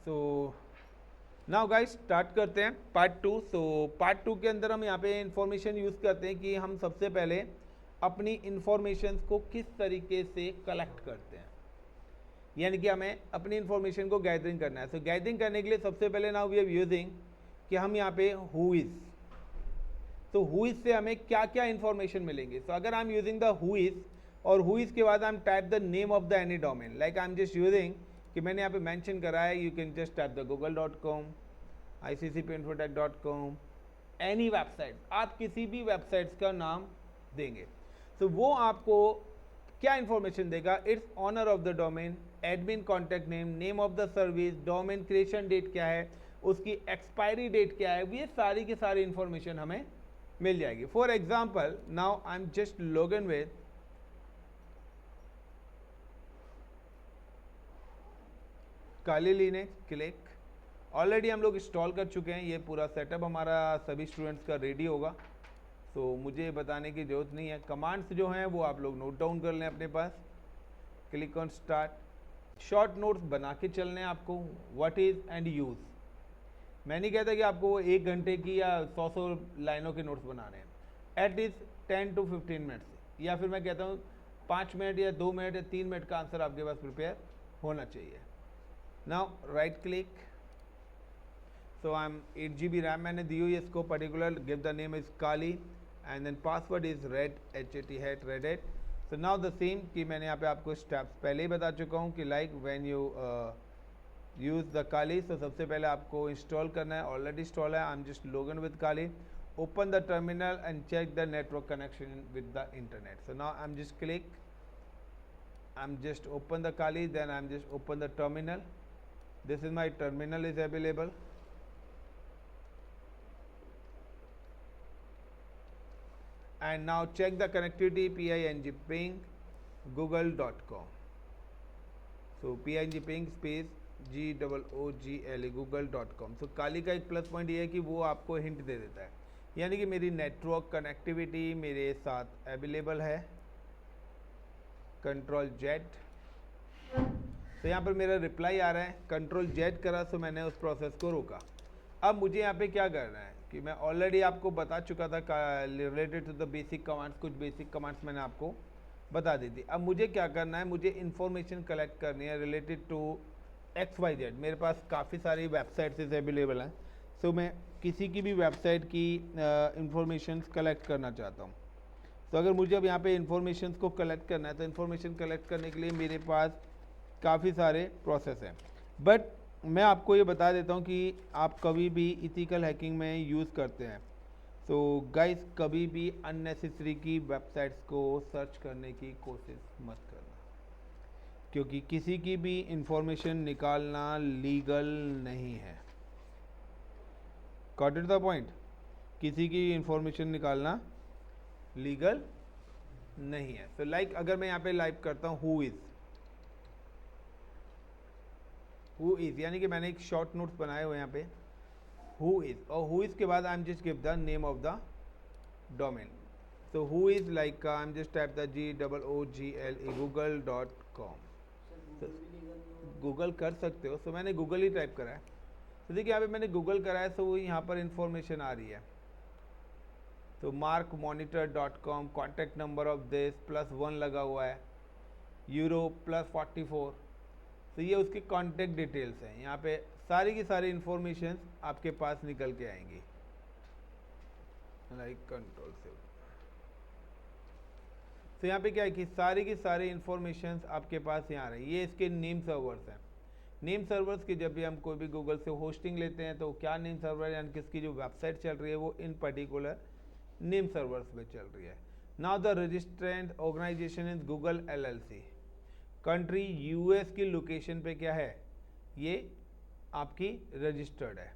So now guys start करते हैं part two. So part two के अंदर हम यहाँ पे इंफॉर्मेशन यूज़ करते हैं कि हम सबसे पहले अपनी इंफॉर्मेशन को किस तरीके से कलेक्ट करते हैं, यानी कि हमें अपनी इंफॉर्मेशन को गैदरिंग करना है। सो गैदरिंग करने के लिए सबसे पहले नाउ वी आर यूजिंग कि हम यहाँ पे हु इज़, तो हु इज़ से हमें क्या क्या इंफॉर्मेशन मिलेंगे। सो अगर I am using the who is और हु इज़ के बाद I M type the name of the any domain, like I am just using कि मैंने यहाँ पे मेंशन करा है, you can just type the google.com, iccpinfotech.com, any website, आप किसी भी वेबसाइट्स का नाम देंगे। तो वो आपको क्या इंफॉर्मेशन देगा, it's owner of the domain, admin contact name, name of the service, domain creation date क्या है, उसकी एक्सपायरी डेट क्या है, ये सारी की सारी इंफॉर्मेशन हमें मिल जाएगी। For example now I am just log in with Kali Linux click, already हम लोग इंस्टॉल कर चुके हैं, ये पूरा सेटअप हमारा सभी स्टूडेंट्स का रेडी होगा। तो मुझे बताने की ज़रूरत नहीं है, कमांड्स जो हैं वो आप लोग नोट डाउन कर लें अपने पास। Click on start, short notes बना के चलने हैं आपको, व्हाट इज़ एंड यूज़। मैं नहीं कहता कि आपको 1 घंटे की या 100 लाइनों के नोट्स बनाने हैं, एटलीस्ट 10 to 15 मिनट्स, या फिर मैं कहता हूँ 5 मिनट या 2 मिनट या 3 मिनट का आंसर आपके पास प्रिपेयर होना चाहिए। Now right click, so I am 8 GB RAM मैंने दी हुई है इसको, particular give the name is Kali and then password is red HAT @redhat। So now the same कि मैंने यहाँ पे आपको स्टेप्स पहले ही बता चुका हूँ कि like when you use the Kali, तो सबसे पहले आपको इंस्टॉल करना है, ऑलरेडी इंस्टॉल है, I am just log in with Kali, open the terminal and check the network connection with the internet. So now I am just click, I am just open the Kali, then I am just open the terminal, this is my terminal is available, and now check the connectivity ping google.com, so ping space google google.com। so काली का एक plus point ये है कि वो आपको hint दे देता है, यानी कि मेरी नेटवर्क कनेक्टिविटी मेरे साथ अवेलेबल है। कंट्रोल जेड, तो यहाँ पर मेरा रिप्लाई आ रहा है, कंट्रोल जेड करा, तो मैंने उस प्रोसेस को रोका। अब मुझे यहाँ पे क्या करना है कि मैं ऑलरेडी आपको बता चुका था related to the basic commands, कुछ बेसिक कमांड्स मैंने आपको बता दी थी। अब मुझे क्या करना है, मुझे इन्फॉर्मेशन कलेक्ट करनी है रिलेटेड टू XYZ। मेरे पास काफ़ी सारी वेबसाइट्स अवेलेबल हैं, सो मैं किसी की भी वेबसाइट की इंफॉर्मेशन कलेक्ट करना चाहता हूँ। तो अगर मुझे अब यहाँ पे इंफॉर्मेशन को कलेक्ट करना है, तो इन्फॉर्मेशन कलेक्ट करने के लिए मेरे पास काफ़ी सारे प्रोसेस हैं, बट मैं आपको ये बता देता हूँ कि आप कभी भी इथिकल हैकिंग में यूज़ करते हैं, तो गाइस कभी भी अननेसेसरी की वेबसाइट्स को सर्च करने की कोशिश मत करना, क्योंकि किसी की भी इंफॉर्मेशन निकालना लीगल नहीं है। गॉट इट द पॉइंट, किसी की इंफॉर्मेशन निकालना लीगल नहीं है। तो लाइक अगर मैं यहाँ पे लाइक करता हूँ हु इज़, यानी कि मैंने एक शॉर्ट नोट्स बनाए हुए यहाँ पे हु इज़, और हु इज़ के बाद I am just give the name of the domain. तो who is like I am just type the google google.com, तो गूगल कर सकते हो, तो मैंने गूगल ही टाइप करा है। तो देखिए यहाँ पे मैंने गूगल करा है, तो वो यहाँ पर इंफॉर्मेशन आ रही है, तो markmonitor.com, contact number of this +1 लगा हुआ है, यूरो +44, तो ये उसकी कॉन्टैक्ट डिटेल्स हैं। यहाँ पे सारी की सारी इंफॉर्मेशन आपके पास निकल के आएंगी, लाइक कंट्रोल से। तो यहाँ पे क्या है कि सारी की सारी इंफॉर्मेशन आपके पास यहाँ आ रही है। ये इसके नेम सर्वर्स हैं। नेम सर्वर्स की जब भी हम कोई भी गूगल से होस्टिंग लेते हैं, तो क्या नेम सर्वर यानी किसकी जो वेबसाइट चल रही है वो इन पर्टिकुलर नेम सर्वर्स पे चल रही है। Now the registrant organization is Google LLC, country US की लोकेशन पे क्या है, ये आपकी रजिस्टर्ड है,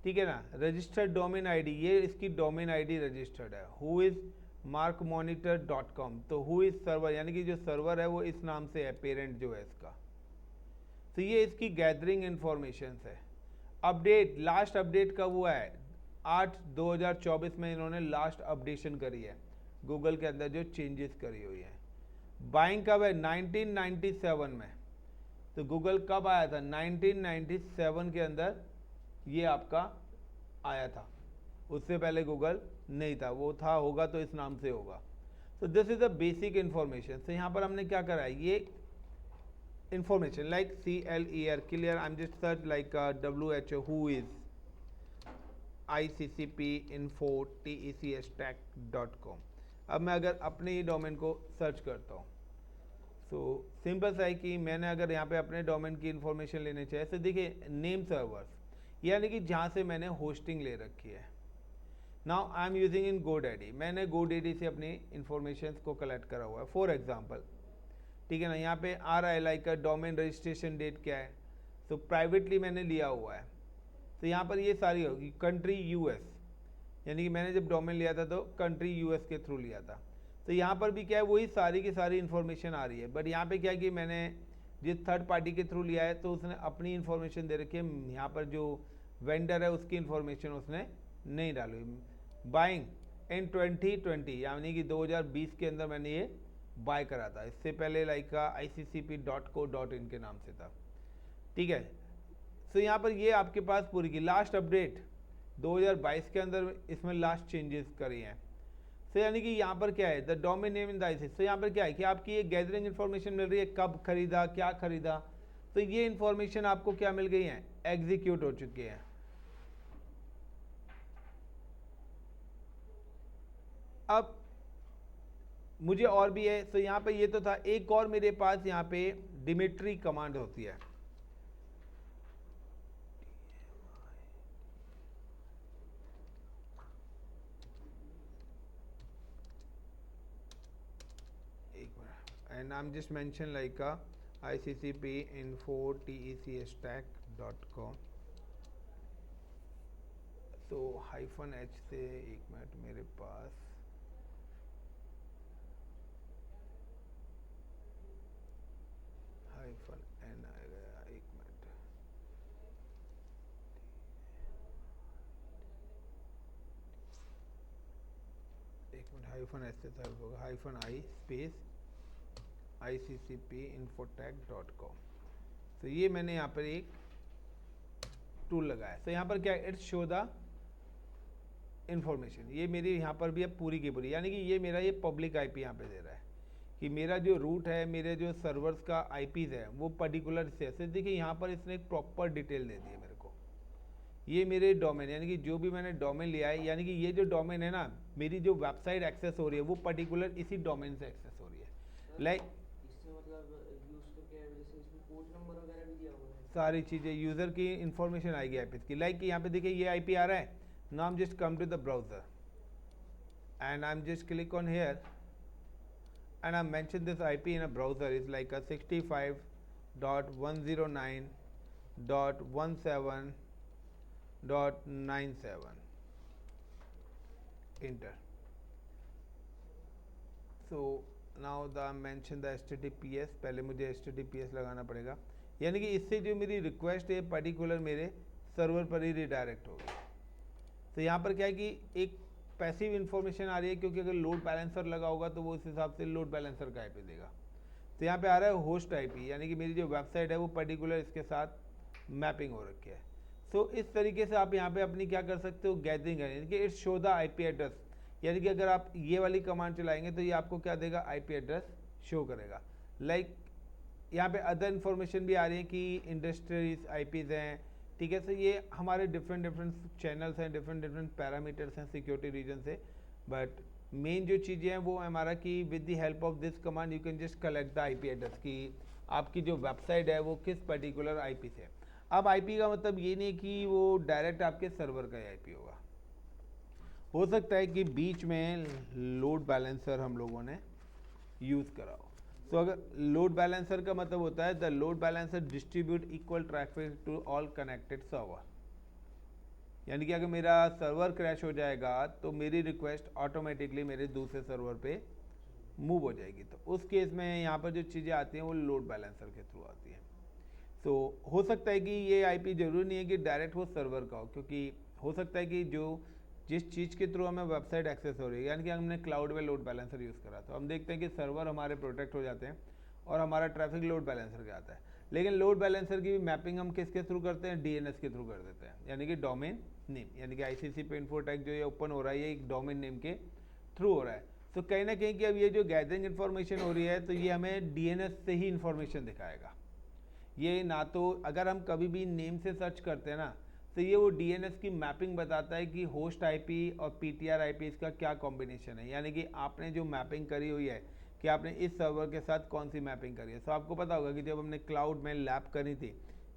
ठीक है ना। रजिस्टर्ड डोमेन आईडी, ये इसकी डोमेन आईडी रजिस्टर्ड है। हु इज़ markmonitor.com, तो हु इज़ सर्वर, यानी कि जो सर्वर है वो इस नाम से है, पेरेंट जो है इसका। तो ये इसकी गैदरिंग इंफॉर्मेशन है। अपडेट, लास्ट अपडेट कब हुआ है, 8/2024 में इन्होंने लास्ट अपडेशन करी है गूगल के अंदर, जो चेंजेस करी हुई है। बाइंग कब है, 1997 में, तो गूगल कब आया था? 1997 के अंदर ये आपका आया था, उससे पहले गूगल नहीं था, वो था होगा तो इस नाम से होगा। तो this is the basic information. तो यहाँ पर हमने क्या करा है, ये information like CLER clear, I am just search like WHO who is ICCPinfo.TECStack.com। अब मैं अगर अपने ही डोमेन को सर्च करता हूँ, सो सिंपल सा है कि मैंने अगर यहाँ पे अपने डोमेन की इंफॉर्मेशन लेने चाहिए, तो देखिए नेम सर्वर्स, यानी कि जहाँ से मैंने होस्टिंग ले रखी है। Now I am using in GoDaddy, मैंने GoDaddy से अपनी इंफॉर्मेशन को कलेक्ट करा हुआ है फॉर एग्जाम्पल, ठीक है ना। यहाँ पे आ रहा है लाइक डोमेन रजिस्ट्रेशन डेट क्या है, तो प्राइवेटली मैंने लिया हुआ है। तो यहाँ पर ये सारी होगी कंट्री US, यानी कि मैंने जब डोमेन लिया था तो कंट्री US के थ्रू लिया था। तो यहाँ पर भी क्या है, वही सारी की सारी इन्फॉर्मेशन आ रही है, बट यहाँ पे क्या है कि मैंने जिस थर्ड पार्टी के थ्रू लिया है तो उसने अपनी इन्फॉर्मेशन दे रखी है, यहाँ पर जो वेंडर है उसकी इन्फॉर्मेशन उसने नहीं डाली। बाइंग इन 2020, यानी कि 2020 के अंदर मैंने ये बाय करा था, इससे पहले लाइक ICCP.co.in के नाम से था, ठीक है। तो यहाँ पर ये आपके पास पूरी की लास्ट अपडेट 2022 के अंदर इसमें लास्ट चेंजेस करी हैं। तो यानी कि यहाँ पर क्या है, the domain name in the ICC। तो यहाँ पर क्या है कि आपकी ये गैदरिंग इन्फॉर्मेशन मिल रही है, कब खरीदा, क्या खरीदा, तो ये इन्फॉर्मेशन आपको क्या मिल गई है, एग्जीक्यूट हो चुकी है। अब मुझे और भी है, तो यहाँ पे ये तो था, एक और मेरे पास यहाँ पे डिमिट्री कमांड होती है। And I'm just mention like ICCPinfo.TECStack.com। तो -H से एक मिनट मेरे पास -N आएगा, एक मिनट, -H से सर्व होगा, -I स्पेस ICCPinfotech.com। तो ये मैंने यहाँ पर एक टूल लगाया। तो यहाँ पर क्या है, इट्स शो द इंफॉर्मेशन, ये मेरी यहाँ पर भी है पूरी की पूरी, यानी कि ये मेरा ये पब्लिक IP यहाँ पे दे रहा है कि मेरा जो रूट है, मेरे जो सर्वर्स का IPs है वो पर्टिकुलर से देखिए यहाँ पर इसने एक प्रॉपर डिटेल दे दी है मेरे को। ये मेरे डोमेन, यानी कि जो भी मैंने डोमेन लिया है, यानी कि ये जो डोमेन है ना, मेरी जो वेबसाइट एक्सेस हो रही है वो पर्टिकुलर इसी डोमेन से एक्सेस हो रही है। लाइक सारी चीज़ें यूज़र की इंफॉर्मेशन आएगी IPs की, लाइक यहाँ पे देखिए ये IP आ रहा है। Now I am just come to the browser and I'm just click on here and I mention this IP in a browser is like a 65.109.17.97 enter। so now the mention the HTTPS, पहले मुझे HTTPS लगाना पड़ेगा, यानी कि इससे जो मेरी request है पर्टिकुलर मेरे सर्वर पर ही रिडायरेक्ट होगी। तो यहाँ पर क्या है कि एक पैसिव इन्फॉर्मेशन आ रही है, क्योंकि अगर लोड बैलेंसर लगा होगा तो वो उस हिसाब से लोड बैलेंसर का IP देगा। तो यहाँ पे आ रहा है होस्ट IP, यानी कि मेरी जो वेबसाइट है वो पर्टिकुलर इसके साथ मैपिंग हो रखी है। सो इस तरीके से आप यहाँ पे अपनी क्या कर सकते हो, गैदरिंग है, यानी कि it's show the IP address, यानी कि अगर आप ये वाली कमांड चलाएंगे तो ये आपको क्या देगा, IP एड्रेस शो करेगा। लाइक यहाँ पे अदर इन्फॉर्मेशन भी आ रही है कि इंडस्ट्रीज IPs हैं, ठीक है। सो ये हमारे डिफरेंट चैनल्स हैं, डिफरेंट पैरामीटर्स हैं सिक्योरिटी रीजन से, बट मेन जो चीज़ें हैं वो हमारा कि with the help of this command you can just collect the IP address की आपकी जो वेबसाइट है वो किस पर्टिकुलर IP से। अब IP का मतलब ये नहीं कि वो डायरेक्ट आपके सर्वर का IP होगा, हो सकता है कि बीच में लोड बैलेंसर हम लोगों ने यूज़ करा हो। तो अगर लोड बैलेंसर का मतलब होता है the load balancer distribute equal traffic to all connected server, यानी कि अगर मेरा सर्वर क्रैश हो जाएगा तो मेरी रिक्वेस्ट ऑटोमेटिकली मेरे दूसरे सर्वर पे मूव हो जाएगी। तो उस केस में यहाँ पर जो चीज़ें आती हैं वो लोड बैलेंसर के थ्रू आती हैं। तो हो सकता है कि ये IP जरूरी नहीं है कि डायरेक्ट वो सर्वर का हो, क्योंकि हो सकता है कि जिस चीज़ के थ्रू हमें वेबसाइट एक्सेस हो रही है, यानी कि हमने क्लाउड में लोड बैलेंसर यूज़ करा, तो हम देखते हैं कि सर्वर हमारे प्रोटेक्ट हो जाते हैं और हमारा ट्रैफिक लोड बैलेंसर का आता है। लेकिन लोड बैलेंसर की भी मैपिंग हम किसके थ्रू करते हैं, डीएनएस के थ्रू कर देते हैं, यानी कि डोमेन नेम, यानी कि आईसीसी पे इन्फोटेक जो ये ओपन हो रहा है ये एक डोमेन नेम के थ्रू हो रहा है। तो कहीं ना कहीं कि अब ये जो गैदरिंग इन्फॉर्मेशन हो रही है तो ये हमें डीएनएस से ही इन्फॉर्मेशन दिखाएगा। ये ना तो अगर हम कभी भी नेम से सर्च करते हैं ना तो ये वो डीएनएस की मैपिंग बताता है कि होस्ट आईपी और पीटीआर आईपी इसका क्या कॉम्बिनेशन है, यानी कि आपने जो मैपिंग करी हुई है कि आपने इस सर्वर के साथ कौन सी मैपिंग करी है। तो आपको पता होगा कि जब हमने क्लाउड में लैब करी थी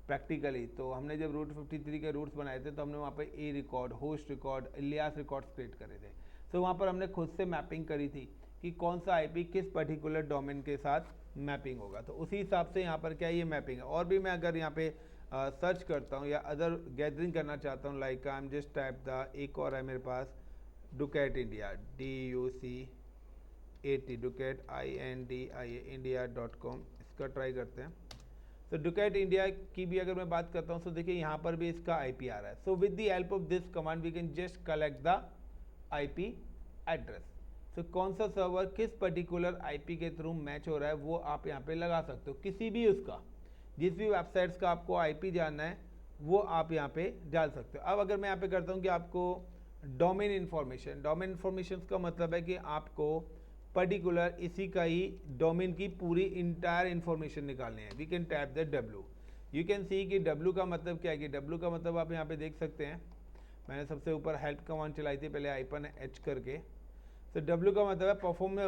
प्रैक्टिकली, तो हमने जब रूट 53 के रूट्स बनाए थे तो हमने वहाँ पे A record, host record, alias records create करे थे। तो वहाँ पर हमने खुद से मैपिंग करी थी कि कौन सा आईपी किस पर्टिकुलर डोमेन के साथ मैपिंग होगा। तो उसी हिसाब से यहाँ पर क्या ये मैपिंग है। और भी मैं अगर यहाँ पे सर्च करता हूँ या अदर गैदरिंग करना चाहता हूँ, like I am just type the, एक और है मेरे पास डुकैट इंडिया, DUCAT, डुकैट INDIA इंडिया.com, इसका ट्राई करते हैं। तो डुकैट इंडिया की भी अगर मैं बात करता हूँ तो देखिए यहाँ पर भी इसका IP आ रहा है। So with the help of this command we can just collect the IP address. तो कौन सा सर्वर किस पर्टिकुलर IP के थ्रू मैच हो रहा है वो आप यहाँ पे लगा सकते हो, किसी भी उसका, जिस भी वेबसाइट्स का आपको IP जानना है वो आप यहाँ पे डाल सकते हो। अब अगर मैं यहाँ पे करता हूँ कि आपको डोमेन इन्फॉर्मेशन, डोमेन इन्फॉर्मेशन का मतलब है कि आपको पर्टिकुलर इसी का ही डोमेन की पूरी इंटायर इन्फॉर्मेशन निकालनी है। We can tap the W, you can see कि W का मतलब क्या है, कि W का मतलब आप यहाँ पे देख सकते हैं, मैंने सबसे ऊपर हेल्प कमांड चलाई थी पहले -H करके। तो W का मतलब है perform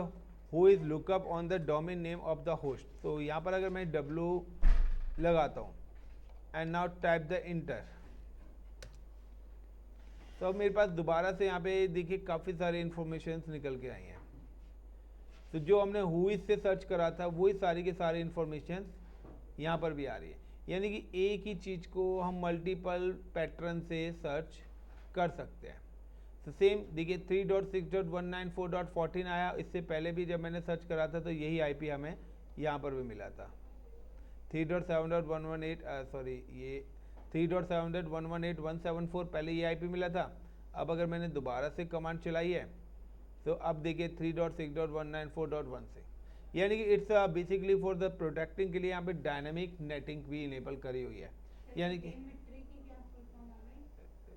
who is lookup on the domain name of the host. तो यहाँ पर अगर मैं W लगाता हूँ and now type the inter, तो अब मेरे पास दोबारा से यहाँ पे देखिए काफ़ी सारी इन्फॉर्मेशन निकल के आई हैं। तो जो हमने हुई से सर्च करा था वही सारी के सारी इन्फॉर्मेशन यहाँ पर भी आ रही है, यानी कि एक ही चीज़ को हम मल्टीपल पैटर्न से सर्च कर सकते हैं। तो सेम देखिए 3.6.194.14 आया, इससे पहले भी जब मैंने सर्च करा था तो यही IP हमें यहाँ पर भी मिला था। 3.7.118 सॉरी ये 3.7.118.174 पहले ये IP मिला था। अब अगर मैंने दोबारा से कमांड चलाई है तो अब देखिए 3.6.194.16, यानी कि it's basically for the protecting के लिए यहाँ पे डायनामिक नेटिंग भी इनेबल करी हुई है, यानी कि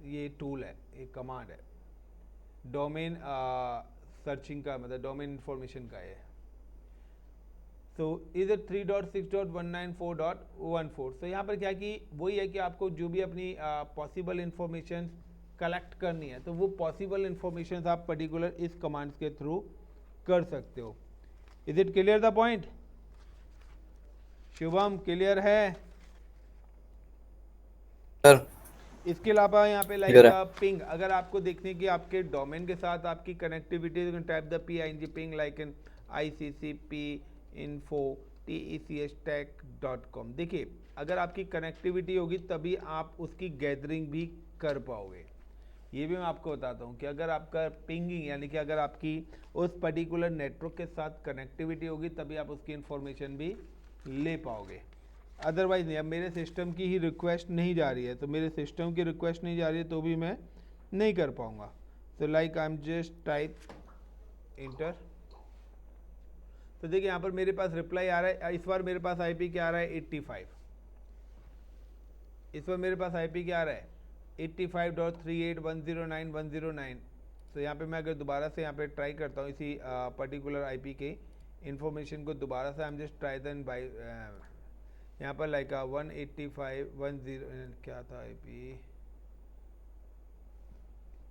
ये टूल है, एक कमांड है, डोमेन सर्चिंग का मतलब डोमेन इंफॉर्मेशन का है। तो इधर 3.6.194.14, तो यहाँ पर क्या कि वही है कि आपको जो भी अपनी पॉसिबल इंफॉर्मेशन कलेक्ट करनी है तो वो पॉसिबल इंफॉर्मेशन आप पर्टिकुलर इस कमांड्स के थ्रू कर सकते हो। Is it clear the point? Shubham clear है? सर इसके अलावा यहाँ पे क्लियर है। लाइक पिंग, अगर आपको देखने की आपके डोमेन के साथ आपकी connectivity, type the PING ping like in ICCP info TECHtech.com। देखिए अगर आपकी कनेक्टिविटी होगी तभी आप उसकी गैदरिंग भी कर पाओगे। ये भी मैं आपको बताता हूँ कि अगर आपका पिंगिंग, यानी कि अगर आपकी उस पर्टिकुलर नेटवर्क के साथ कनेक्टिविटी होगी तभी आप उसकी इंफॉर्मेशन भी ले पाओगे, अदरवाइज नहीं। अब मेरे सिस्टम की ही रिक्वेस्ट नहीं जा रही है, तो मेरे सिस्टम की रिक्वेस्ट नहीं जा रही है तो भी मैं नहीं कर पाऊँगा। तो like I am just type inter, तो देखिए यहाँ पर मेरे पास रिप्लाई आ रहा है। इस बार मेरे पास IP क्या आ रहा है 85, इस बार मेरे पास IP क्या आ रहा है 85.38.109.109। तो यहाँ पे मैं अगर दोबारा से यहाँ पे ट्राई करता हूँ इसी पर्टिकुलर IP के इंफॉर्मेशन को दोबारा से, I am just try then by यहाँ पर लाइक 185.10 क्या था IP,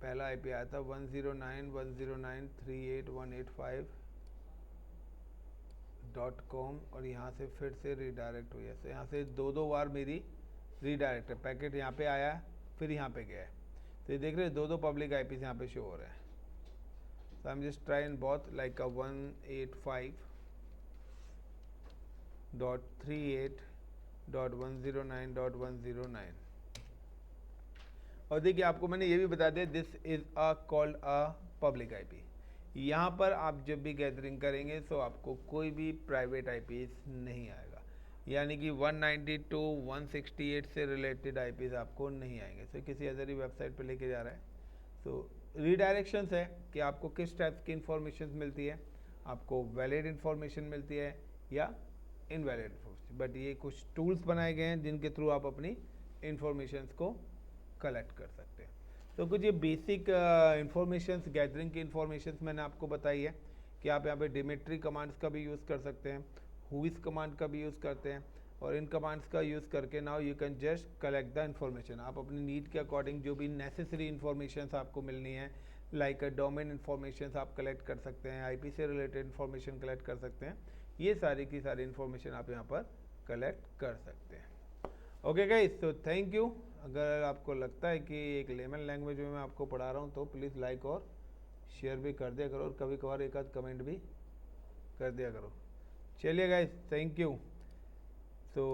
पहला IP आया था 109.109.38.185.com और यहाँ से फिर से रिडायरेक्ट हुई है। तो यहाँ से दो बार मेरी रीडायरेक्ट है, पैकेट यहाँ पे आया फिर यहाँ पे गया है। तो ये देख रहे हैं दो पब्लिक IPs यहाँ पे शो हो रहे हैं। तो आई am just try in both like 185.38.109.109। और देखिए आपको मैंने ये भी बता दिया this is called a public IP। यहाँ पर आप जब भी गैदरिंग करेंगे तो आपको कोई भी प्राइवेट IPs नहीं आएगा, यानी कि 192 168 से रिलेटेड IPs आपको नहीं आएंगे। तो किसी अदर ही वेबसाइट पे लेके जा रहा है। तो रीडायरेक्शंस है कि आपको किस टाइप की इंफॉर्मेशन मिलती है, आपको वैलिड इंफॉर्मेशन मिलती है या इनवैलिड इन्फॉर्मेशन। बट ये कुछ टूल्स बनाए गए हैं जिनके थ्रू आप अपनी इंफॉर्मेशंस को कलेक्ट कर सकते हैं। तो कुछ ये बेसिक इंफॉर्मेशंस, गैदरिंग की इंफॉर्मेशंस मैंने आपको बताई है कि आप यहाँ पे डिमिट्री कमांड्स का भी यूज़ कर सकते हैं, हुइस कमांड का भी यूज़ करते हैं, और इन कमांड्स का यूज़ करके now you can just collect the information. आप अपनी नीड के अकॉर्डिंग जो भी नेसेसरी इन्फॉर्मेशन आपको मिलनी है, लाइक डोमेन इन्फॉर्मेशन आप कलेक्ट कर सकते हैं, आईपी से रिलेटेड इन्फॉर्मेशन कलेक्ट कर सकते हैं, ये सारी की सारी इन्फॉर्मेशन आप यहाँ पर कलेक्ट कर सकते हैं। ओके गाइस, तो थैंक यू। अगर आपको लगता है कि एक लेमन लैंग्वेज में मैं आपको पढ़ा रहा हूँ तो प्लीज़ लाइक और शेयर भी कर दिया करो, और कभी कभार एक आध कमेंट भी कर दिया करो। चलिए गाइस, थैंक यू। सो